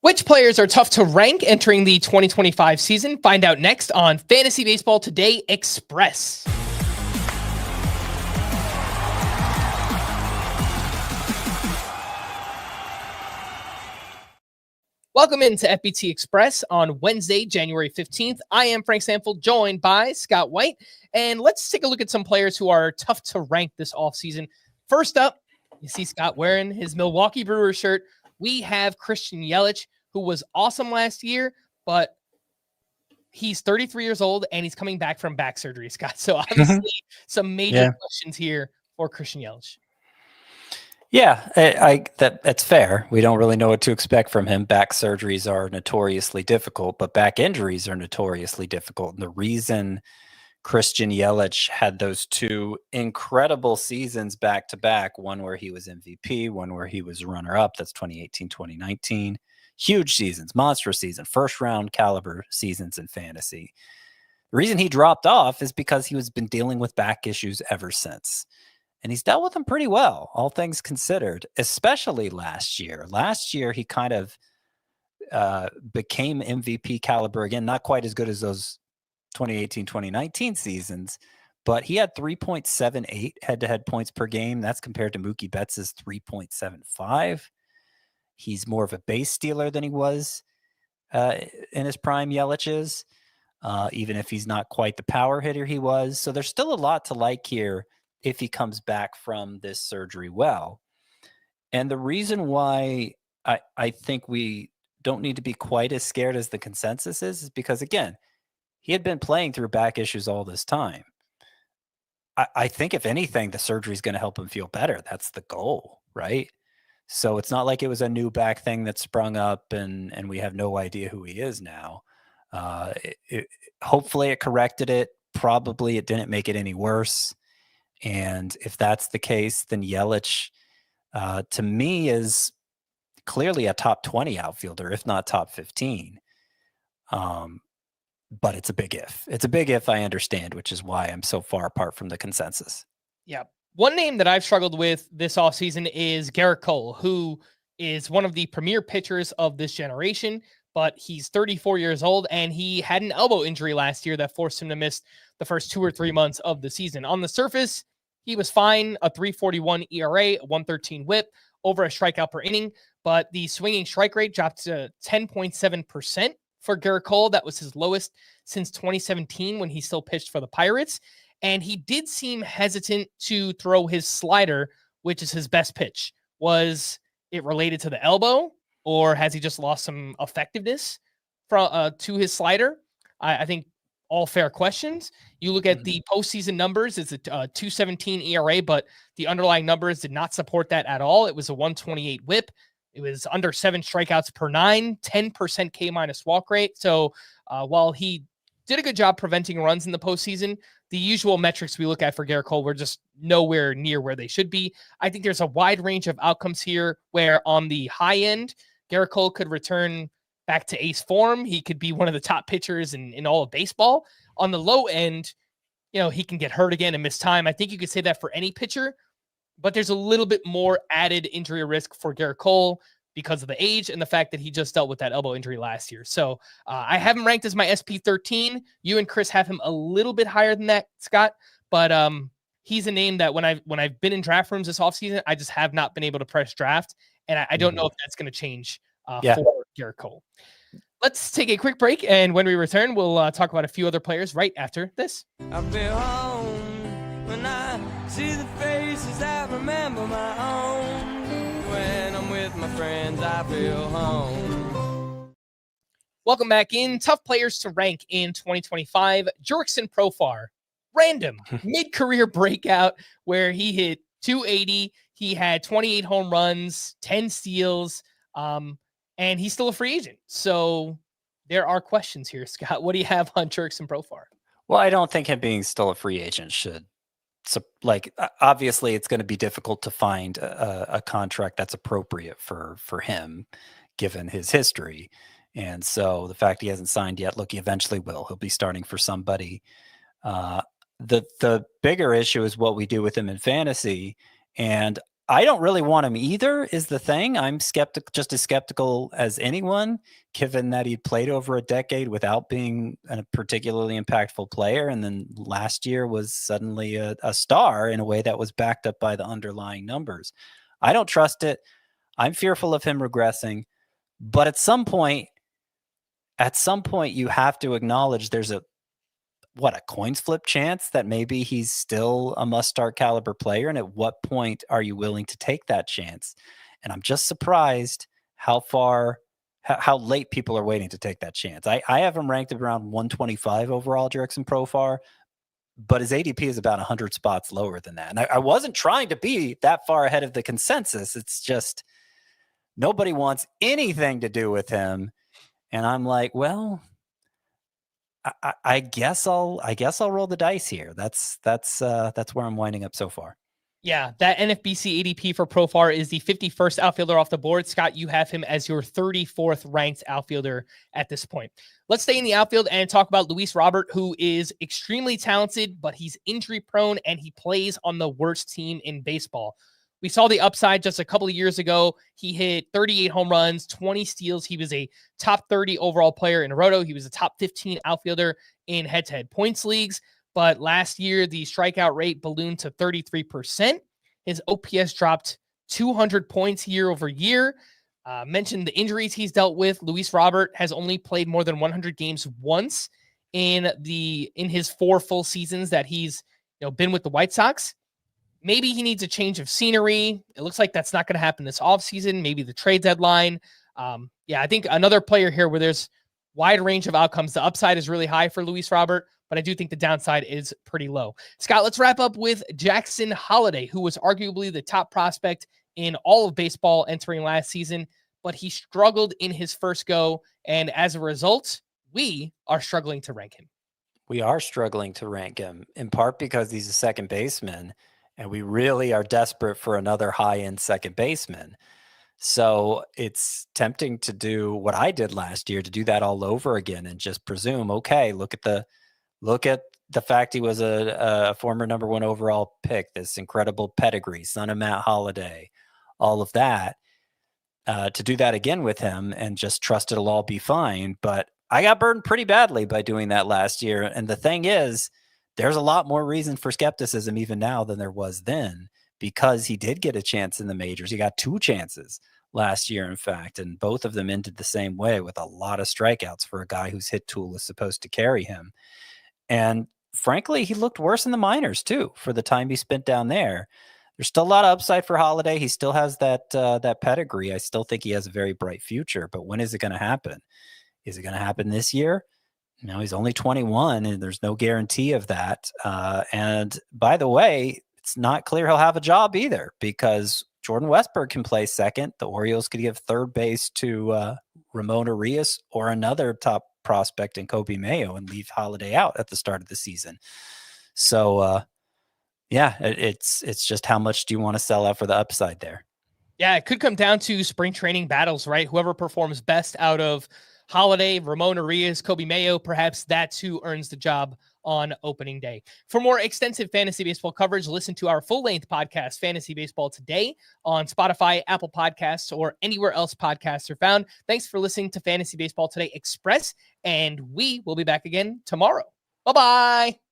Which players are tough to rank entering the 2025 season? Find out next on Fantasy Baseball Today Express. Welcome into FBT Express on Wednesday, January 15th. I am Frank Stampfl, joined by Scott White. And let's take a look at some players who are tough to rank this offseason. First up, you see Scott wearing his Milwaukee Brewers shirt. We have Christian Yelich, who was awesome last year, but he's 33 years old and he's coming back from back surgery, Scott. So obviously some major questions here for Christian Yelich. Yeah, that's fair. We don't really know what to expect from him. Back surgeries are notoriously difficult, but back injuries are notoriously difficult. And the reason Christian Yelich had those two incredible seasons back to back, one where he was MVP, one where he was runner-up, that's 2018, 2019. Huge seasons, monstrous season, first-round caliber seasons in fantasy. The reason he dropped off is because he has been dealing with back issues ever since. And he's dealt with them pretty well, all things considered, especially last year. Last year, he kind of became MVP caliber again, not quite as good as those 2018, 2019 seasons, but he had 3.78 head-to-head points per game. That's compared to Mookie Betts' 3.75. He's more of a base stealer than he was in his prime. Yelich is, even if he's not quite the power hitter he was. So there's still a lot to like here if he comes back from this surgery well. And the reason why I think we don't need to be quite as scared as the consensus is because, again, he had been playing through back issues all this time. I think, if anything, the surgery is going to help him feel better. That's the goal, right? So it's not like it was a new back thing that sprung up and we have no idea who he is now. Hopefully it corrected it. Probably it didn't make it any worse. And if that's the case, then Yelich, to me, is clearly a top 20 outfielder, if not top 15. But it's a big if. It's a big if, I understand, which is why I'm so far apart from the consensus. Yeah. One name that I've struggled with this offseason is Gerrit Cole, who is one of the premier pitchers of this generation, but he's 34 years old and he had an elbow injury last year that forced him to miss the first 2 or 3 months of the season. On the surface, he was fine, a 3.41 ERA, a 1.13 whip, over a strikeout per inning, but the swinging strike rate dropped to 10.7% for Gerrit Cole. That was his lowest since 2017 when he still pitched for the Pirates. And he did seem hesitant to throw his slider, which is his best pitch. Was it related to the elbow, or has he just lost some effectiveness to his slider? I think all fair questions. You look at the postseason numbers, it's a 2.17 ERA, but the underlying numbers did not support that at all. It was a 1.28 whip. It was under 7 strikeouts per 9, 10% K- walk rate. So while he did a good job preventing runs in the postseason, the usual metrics we look at for Gerrit Cole were just nowhere near where they should be. I think there's a wide range of outcomes here where on the high end, Gerrit Cole could return back to ace form. He could be one of the top pitchers in all of baseball. On the low end, he can get hurt again and miss time. I think you could say that for any pitcher, but there's a little bit more added injury risk for Gerrit Cole because of the age and the fact that he just dealt with that elbow injury last year. So I have him ranked as my SP13. You and Chris have him a little bit higher than that, Scott, but he's a name that when I've been in draft rooms this offseason, I just have not been able to press draft, and I don't know if that's going to change for Gerrit Cole. Let's take a quick break, and when we return, we'll talk about a few other players right after this. I feel home when I see the faces that remember my own. When I'm with my friends, I feel home. Welcome back in. Tough players to rank in 2025. Jurickson Profar, random mid-career breakout where he hit 280. He had 28 home runs, 10 steals, and he's still a free agent. So there are questions here, Scott. What do you have on Jurickson Profar? Well, I don't think him being still a free agent should. So, obviously, it's going to be difficult to find a contract that's appropriate for him, given his history. And so the fact he hasn't signed yet, look, he eventually will. He'll be starting for somebody. The bigger issue is what we do with him in fantasy. And I don't really want him either, is the thing. I'm just as skeptical as anyone, given that he played over a decade without being a particularly impactful player. And then last year was suddenly a star in a way that was backed up by the underlying numbers. I don't trust it. I'm fearful of him regressing. But at some point, you have to acknowledge there's a coins flip chance that maybe he's still a must-start caliber player. And at what point are you willing to take that chance? And I'm just surprised how late people are waiting to take that chance. I have him ranked around 125 overall, Jurickson Profar, but his ADP is about 100 spots lower than that. And I wasn't trying to be that far ahead of the consensus. It's just nobody wants anything to do with him. And I'm like, well, I guess I'll roll the dice here. That's where I'm winding up so far. Yeah, that NFBC ADP for Profar is the 51st outfielder off the board. Scott, you have him as your 34th ranked outfielder at this point. Let's stay in the outfield and talk about Luis Robert, who is extremely talented, but he's injury prone and he plays on the worst team in baseball. We saw the upside just a couple of years ago. He hit 38 home runs, 20 steals. He was a top 30 overall player in Roto. He was a top 15 outfielder in head-to-head points leagues. But last year, the strikeout rate ballooned to 33%. His OPS dropped 200 points year over year. Mentioned the injuries he's dealt with. Luis Robert has only played more than 100 games once in his 4 full seasons that he's been with the White Sox. Maybe he needs a change of scenery. It looks like that's not going to happen this offseason. Maybe the trade deadline. I think another player here where there's wide range of outcomes. The upside is really high for Luis Robert, but I do think the downside is pretty low. Scott, let's wrap up with Jackson Holliday, who was arguably the top prospect in all of baseball entering last season, but he struggled in his first go. And as a result, we are struggling to rank him. We are struggling to rank him in part because he's a second baseman. And we really are desperate for another high-end second baseman. So it's tempting to do what I did last year, to do that all over again and just presume, okay, look at the fact he was a former number 1 overall pick, this incredible pedigree, son of Matt Holliday, all of that, to do that again with him and just trust it'll all be fine. But I got burned pretty badly by doing that last year. And the thing is, there's a lot more reason for skepticism even now than there was then, because he did get a chance in the majors. He got 2 chances last year, in fact, and both of them ended the same way with a lot of strikeouts for a guy whose hit tool is supposed to carry him. And frankly, he looked worse in the minors too for the time he spent down there. There's still a lot of upside for Holliday. He still has that pedigree. I still think he has a very bright future, but when is it going to happen? Is it going to happen this year? No, he's only 21 and there's no guarantee of that. And by the way, it's not clear he'll have a job either, because Jordan Westburg can play second. The Orioles could give third base to Ramon Arias or another top prospect in Kobe Mayo and leave Holliday out at the start of the season. So, it's just how much do you want to sell out for the upside there? Yeah, it could come down to spring training battles, right? Whoever performs best out of Holliday, Ramon Arias, Kobe Mayo, perhaps that's who earns the job on opening day. For more extensive fantasy baseball coverage, listen to our full-length podcast, Fantasy Baseball Today, on Spotify, Apple Podcasts, or anywhere else podcasts are found. Thanks for listening to Fantasy Baseball Today Express, and we will be back again tomorrow. Bye-bye.